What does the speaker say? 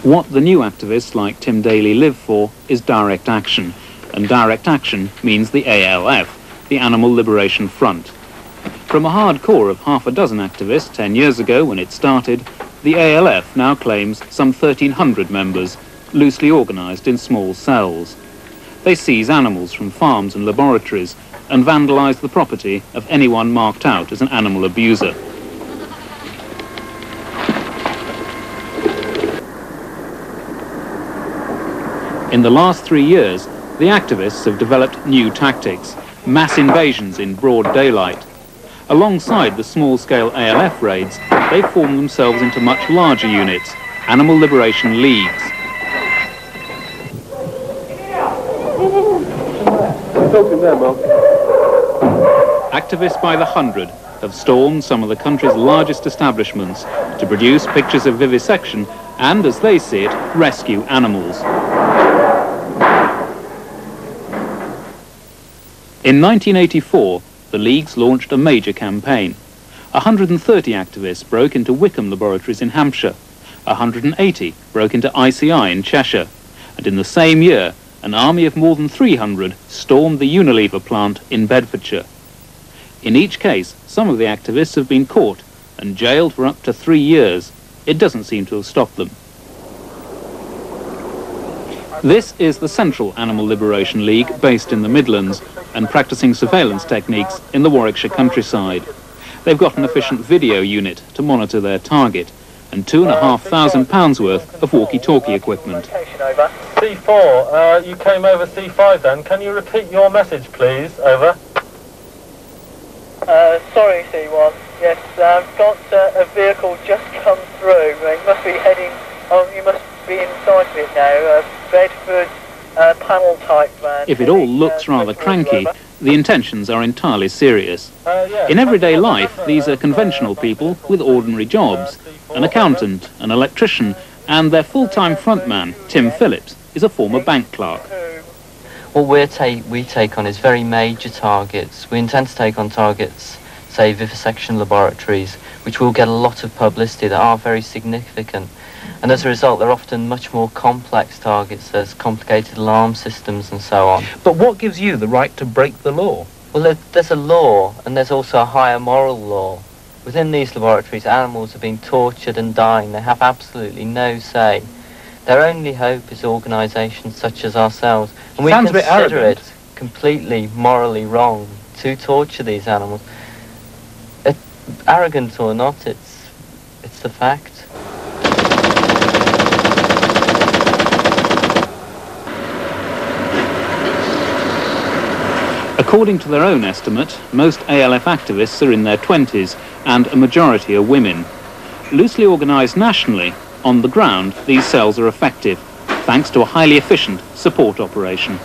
What the new activists like Tim Daly live for is direct action, and direct action means the ALF, the Animal Liberation Front. From a hard core of half a dozen activists 10 years ago when it started, the ALF now claims some 1,300 members, loosely organised in small cells. They seize animals from farms and laboratories and vandalise the property of anyone marked out as an animal abuser. In the last 3 years, the activists have developed new tactics, mass invasions in broad daylight. Alongside the small-scale ALF raids, they form themselves into much larger units, animal liberation leagues. Activists by the hundred have stormed some of the country's largest establishments to produce pictures of vivisection and, as they see it, rescue animals. In 1984, the leagues launched a major campaign. 130 activists broke into Wickham laboratories in Hampshire. 180 broke into ICI in Cheshire. And in the same year, an army of more than 300 stormed the Unilever plant in Bedfordshire. In each case, some of the activists have been caught and jailed for up to 3 years. It doesn't seem to have stopped them. This is the Central Animal Liberation League, based in the Midlands and practicing surveillance techniques in the Warwickshire countryside. They've got an efficient video unit to monitor their target and £2,500 worth of walkie-talkie equipment. C4, you came over C5 then. Can you repeat your message, please? Over. Sorry, C1. Yes, I've got a vehicle just come through. It must be heading... Oh, you must be inside of it now. Bedford panel type van. If it all looks rather cranky, the intentions are entirely serious. In everyday life, these are conventional people with ordinary jobs. An accountant, an electrician, and their full-time frontman, Tim Phillips, is a former bank clerk. What we take on is very major targets. We intend to take on targets, say vivisection laboratories, which will get a lot of publicity, that are very significant. And as a result, they're often much more complex targets. There's complicated alarm systems and so on. But what gives you the right to break the law? Well, there's a law, and there's also a higher moral law. Within these laboratories, animals are being tortured and dying. They have absolutely no say. Their only hope is organisations such as ourselves. And we consider it completely morally wrong to torture these animals. Arrogant or not, it's the fact. According to their own estimate, most ALF activists are in their 20s, and a majority are women. Loosely organised nationally, on the ground, these cells are effective, thanks to a highly efficient support operation.